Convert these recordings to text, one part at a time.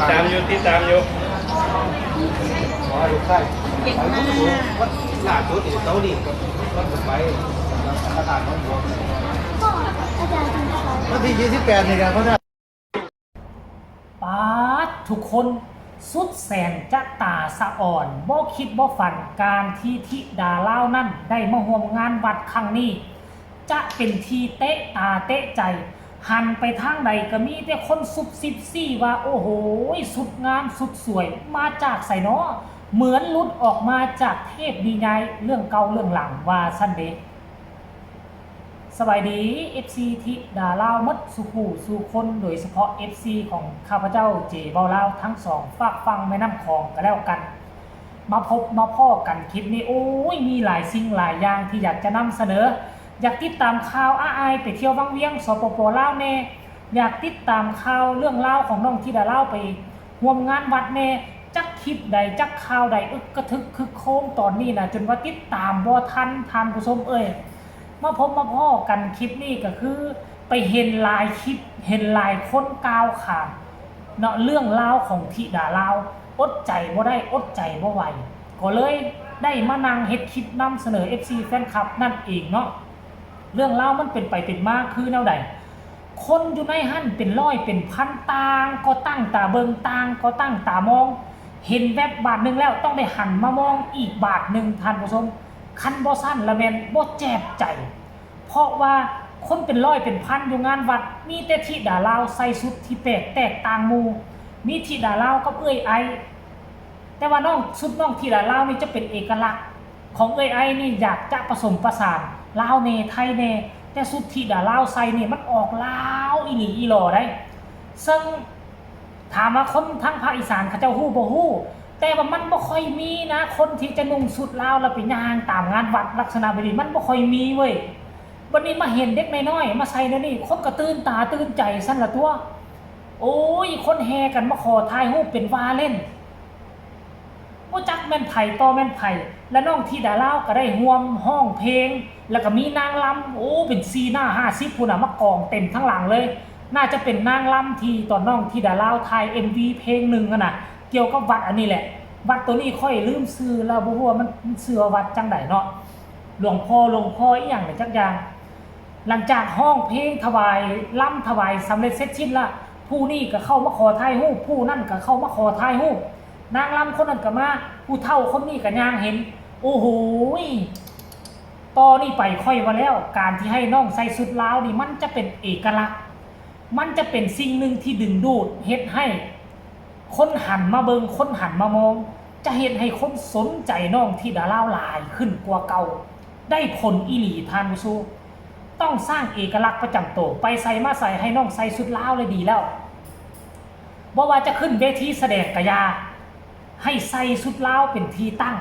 ตามอยู่ติดตามอยู่ขอให้ใช่เก่งมากวัดหน้าตัวติดเสาดินกับวัดไปอาจารย์ของผมวันที่28นี่กันเขาได้ป๊าดทุกคนสุดแสนจะตาสะอ่อนบ่คิดบ่ฝันการที่ธิดาเล่านั่นได้มาร่วมงานวัดครั้งนี้จะเป็นทีเตะตาเตะใจหันไปทางใดก็มีแต่คนซุบซิบซี่ว่าโอ้โหสุดงามสุดสวยมาจากไสเนาะเหมือนหลุดออกมาจากเทพดีไงเรื่องเก่าเรื่องหลังว่าซั่นเด้สบายดี FC ทิดาลาวมัดสุขูสู่คนโดยเฉพาะ FC ของข้าพเจ้าเจเบาลาวทั้งสองฝากฟังแม่น้ำคลองกันแล้วกันมาพบมาพ่อกันคลิปนี้โอ้ยมีหลายสิ่งหลายอย่างที่อยากจะนำเสนออยากติดตามข่าวอ้ายไปเที่ยววังเวียงสปปลาวแน่อยากติดตามข่าวเรื่องราวของน้องทิดาลาวไปร่วมงานวัดแน่จักคลิปใดจักข่าวใดกระทึกคึกโค้งตอนนี้นะจนว่าติดตามบ่ทันท่านผู้ชมมาพบมาพ่อกันคลิปนี้ก็คือไปเห็นลายคลิปเห็นลายคนกาวขาเนาะเรื่องราวของธิดาลาวอดใจบ่ได้อดใจบ่ไหวก็เลยได้มานั่งเฮ็ดคลิปนำเสนอ FC แฟนคลับนั่นเองเนาะเรื่องราวมันเป็นไปเป็นมาคือแนวใดคนอยู่ในหั่นเป็นร้อยเป็นพันต่างก็ตั้งตาเบิงต่างก็ตั้งตามองเห็นแวบบาทนึงแล้วต้องได้หันมามองอีกบาทนึงท่านผู้ชมคันบ่สั้นละแม่นบ่แจ็บใจเพราะว่าคนเป็นร้อยเป็นพันอยู่งานวัดมีแต่ธิดาลาวใส่ชุดที่แตกต่างหมู่มีธิดาลาวกับไอแต่ว่าน้องชุดน้องธิดาลาวนี่จะเป็นเอกลักษณ์ของไอนี่อยากจะผสมผสานลาวเนไทยเนแต่ชุดธิดาลาวใส่นี่มันออกลาวอีหลีอีหล่อได้ซึ่งถามว่าคนทั้งภาคอีสานเขาเจ้าฮู้บ่ฮู้แต่ว่ามันบ่ค่อยมีนะคนที่จะนุ่งสุดลาวแล้วไปย่างตามงานวัดลักษณะแบบนี้มันบ่ค่อยมีเว้ยวันนี้มาเห็นเด็กน้อยๆมาใส่แล้วนี่คนก็ตื่นตาตื่นใจซั่นละตัวโอ้ยคนแห่กันมาขอถ่ายรูปเป็นว่าเล่นบ่จักแม่นไผต่อแม่นไผและน้องธิดาลาวก็ได้ร่วมห้องเพลงแล้วก็มีนางรำโอ้เป็น4หน้า50พุ่นน่ะมากองเต็มทั้งหลังเลยน่าจะเป็นนางรำที่ตอนน้องธิดาลาวถ่าย MV เพลงนึงน่ะเกี่ยวกับวัดอันนี้แหละวัดตัวนี้ค่อยลืมชื่อแล้วบ่ฮู้ว่ามันชื่อวัดจังได๋เนาะหลวงพ่ออีหยังจักอย่างหลังจากห้องเพลงถวายล่ำถวายสำเร็จเสร็จสิ้นละผู้นี้ก็เข้ามาขอถ่ายรูปผู้นั่นก็เข้ามาขอถ่ายรูปนางล่ำคนนั้นก็มาผู้เฒ่าคนนี้ก็ย่างเห็นโอ้โหต่อนี่ไปค่อยว่าแล้วการที่ให้น้องใส่ชุดลาวนี่มันจะเป็นเอกลักษณ์มันจะเป็นสิ่งหนึ่งที่ดึงดูดเฮ็ดให้คนหันมาเบิงคนหันมามองจะเห็นให้คนสนใจน้องธิดาลาวหลายขึ้นกว่าเก่าได้ผลอีหลีท่านผู้ชมต้องสร้างเอกลักษณ์ประจำตัวไปใส่มาใส่ให้น้องใส่ชุดลาวเลยดีแล้วบ่ว่าจะขึ้นเวทีแสดงกะยาให้ใส่ชุดลาวเป็นที่ตั้ง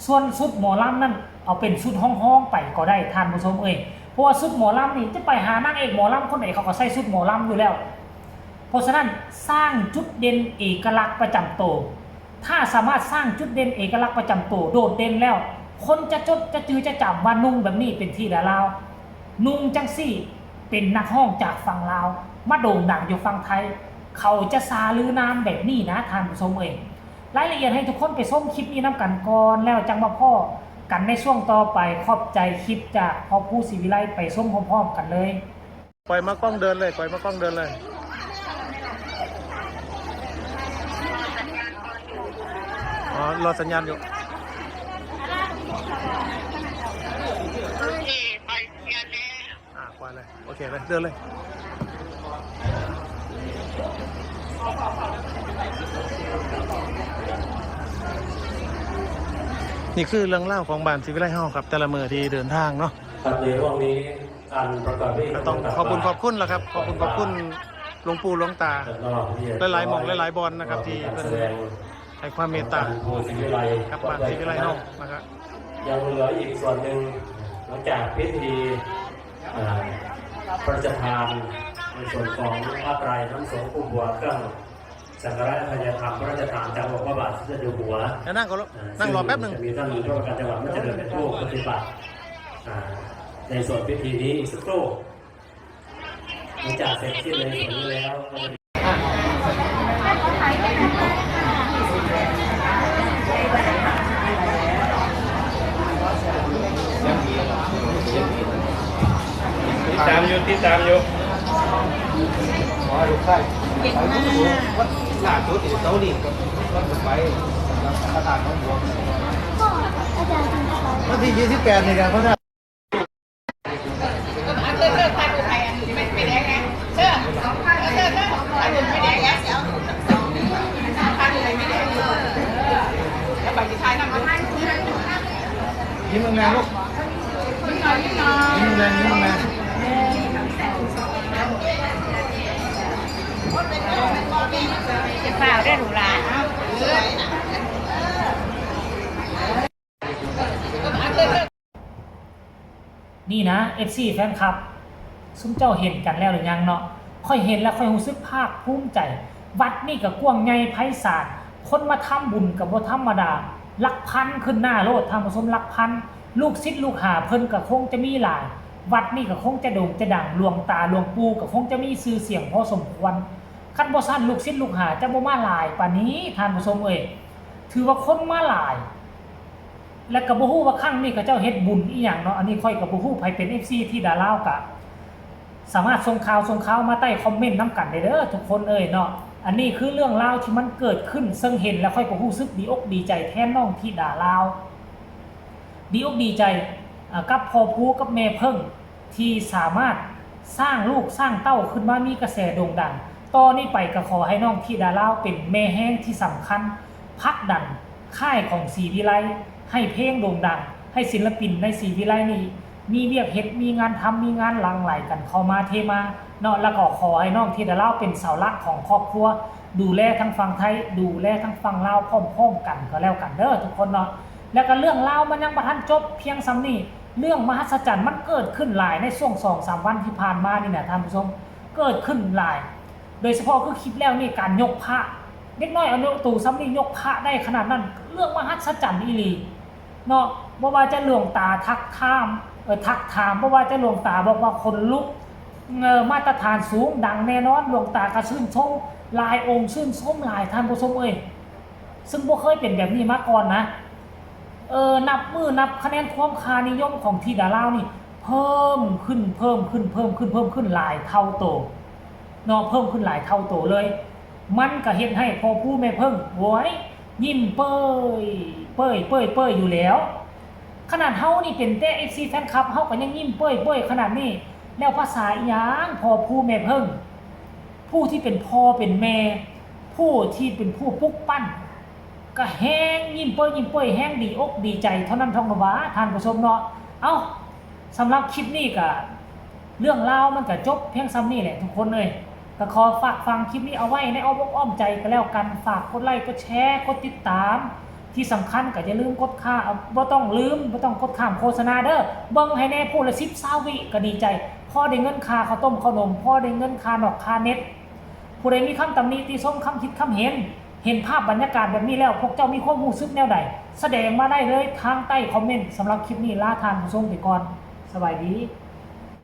ส่วนชุดหมอลำนั่นเอาเป็นชุดห้องๆไปก็ได้ท่านผู้ชมเพราะว่าชุดหมอลำนี่จะไปหานางเอกหมอลำคนไหนเขาก็ใส่ชุดหมอลำอยู่แล้วเพราะฉะนั้นสร้างจุดเด่นเอกลักษณ์ประจำตัวถ้าสามารถสร้างจุดเด่นเอกลักษณ์ประจำตัวโดดเด่นแล้วคนจะจดจะจือจะจำว่านุ่งแบบนี้เป็นธิดาลาวนุ่งจังซี่เป็นนักร้องจากฝั่งลาวมาโด่งดังอยู่ฝั่งไทยเขาจะซาลือนามแบบนี้นะท่านผู้ชมรายละเอียดให้ทุกคนไปชมคลิปนี้นำกันก่อนแล้วจังมาพ่อกันในช่วงต่อไปขอบใจคลิปจากพ่อผู้ศรีวิไลไปชมพร้อมๆกันเลยปล่อยมากล้องเดินเลยปล่อยมากล้องเดินเลยอ๋อรอสัญญาณอยู่ไปเลยโอเคเลยเดินเลยนี่คือเรื่องเล่าของบ้านศรีวิไลเฮาครับแต่ละมื้อที่เดินทางเนาะครับในช่วงนี้การประกอบพิธีต้องขอบคุณล่ะครับขอบคุณหลวงปู่หลวงตาหลายๆหม่องหลายๆบอลนะครับที่เป็นให้ความเมตตากับบ้านศรีวิไลเฮานะครับยังเหลืออีกส่วนหนึ่งหลังจากพิธีพระราชทานในส่วนของผ้าไตรน้ำสงฆ์ผู้บัวเครื่องสังฆราชพญาธรรมพระราชทานจากองค์พระบาทสมเด็จอยู่หัวนั่งรอแป๊บนึงจะมีท่านผู้ว่าการจังหวัดมันจะเดินเป็นผู้ปฏิบัติในส่วนพิธีนี้อีกสักครู่หลังจากเสร็จสิ้นในส่วนนี้แล้ว ติดตามอยู่ขอให้ลูกไส้ไปวัดหลาจุดเสานี่กับวัดไปพระธาตุน้องบัววันที่28นี่กันพระธาตุ ยิ้มแรงๆลูกยิ้มแรงๆยิ้มแรง จะเปล่าได้หรูหรา นี่นะ FC แฟนคลับซุ้มเจ้าเห็นกันแล้วหรือยังเนาะค่อยเห็นแล้วค่อยรู้สึกภาคภูมิใจวัดนี่ก็กว้างใหญ่ไพศาลคนมาทำบุญกับบ่ธรรมดาหลักพันขึ้นหน้าโลดทำผสมหลักพันลูกศิษย์ลูกหาเพิ่นก็คงจะมีหลายวัดนี่ก็คงจะโด่งจะดังหลวงตาหลวงปู่ก็คงจะมีชื่อเสียงพอสมควรคันบ่ซั่นลูกศิษย์ลูกหาจะบ่มาหลายปานนี้ท่านผู้ชมเอ้ยถือว่าคนมาหลายและก็บ่ฮู้ว่าครั้งนี้ก็เจ้าเฮ็ดบุญอีหยังเนาะอันนี้ค่อยก็บ่ฮู้ไผเป็น FC ที่ดาลาวก็สามารถส่งข่าวมาใต้คอมเมนต์นำกันได้เด้อทุกคนเอ้ยเนาะอันนี้คือเรื่องราวที่มันเกิดขึ้นซึ่งเห็นแล้วค่อยก็รู้สึกดีอกดีใจแทนน้องที่ดาลาวดีอกดีใจกับพ่อผู้กับแม่เพิ่งที่สามารถสร้างลูกสร้างเต้าขึ้นมามีกระแสโด่งดังต่อนี้ไปก็ขอให้น้องที่ดาลาวเป็นแม่แห้งที่สำคัญผลักดันค่ายของศรีวิไลให้เพลงโด่งดังให้ศิลปินในศรีวิไลนี้มีเวียกเฮ็ดมีงานทำมีงานหลั่งไหลกันเข้ามาเทมาเนาะแล้วก็ขอให้น้องที่ดาลาวเป็นเสาหลักของครอบครัวดูแลทั้งฝั่งไทยดูแลทั้งฝั่งลาวพร้อมๆกันก็แล้วกันเด้อทุกคนเนาะแล้วก็เรื่องราวมันยังบ่ทันจบเพียงซ้ำนี้เรื่องมหัศจรรย์มันเกิดขึ้นหลายในช่วง 2-3 วันที่ผ่านมานี่นะท่านผู้ชมเกิดขึ้นหลายโดยเฉพาะคือคลิปแล้วนี่การยกพระเด็กน้อยเอาเนื้อตู่ซ้ำนี่ยกพระได้ขนาดนั้นเรื่องมหัศจรรย์อีหลีเนาะบ่ว่าจะหลวงตาทักถามบ่ว่าจะหลวงตาบอกว่าคนลุกมาตรฐานสูงดังแน่นอนหลวงตาก็ชื่นชมหลายองค์ชื่นชมหลายท่านผู้ชมเอ้ยซึ่งบ่เคยเป็นแบบนี้มาก่อนนะนับคะแนนความค่านิยมของที่ดาลาวนี่เพิ่มขึ้นหลายเท่าโตเนาะเพิ่มขึ้นหลายเท่าโตเลยมันก็เฮ็ดให้พ่อผู้แม่เพิ่งโว้ยยิ้มเป้ยอยู่แล้วขนาดเฮานี่เป็นแต่ FC แฟนคลับเฮาก็ยังยิ้มเป้ยขนาดนี้แล้วภาษาอีหยังพ่อผู้แม่เพิ่งผู้ที่เป็นพ่อเป็นแม่ผู้ที่เป็นผู้ปลุกปั้นก็แห้งยิ้มเป้ยแห้งดีอกดีใจเท่านั้นท่องว่าท่านผู้ชมเนาะเอ้าสำหรับคลิปนี้ก็เรื่องราวมันก็จบเพียงซ้ำนี้แหละทุกคนเอ้ยก็ขอฝากฟังคลิปนี้เอาไว้ในอ้อมอกอ้อมใจก็แล้วกันฝากกดไลค์กดแชร์กดติดตามที่สำคัญก็อย่าลืมกดค่าบ่ต้องกดข้ามโฆษณาเด้อเบิ่งให้แน่ผู้ละ10-20 วิก็ดีใจพอได้เงินค่าข้าวต้มข้าวนมพอได้เงินค่าดอกค่าเน็ตผู้ใดมีคำตำหนิติชมคำคิดคำเห็นภาพบรรยากาศแบบนี้แล้วพวกเจ้ามีความรู้สึกแนวใดแสดงมาได้เลยทางใต้คอมเมนต์สำหรับคลิปนี้ลาทานผู้ชมไปก่อนสวัสดี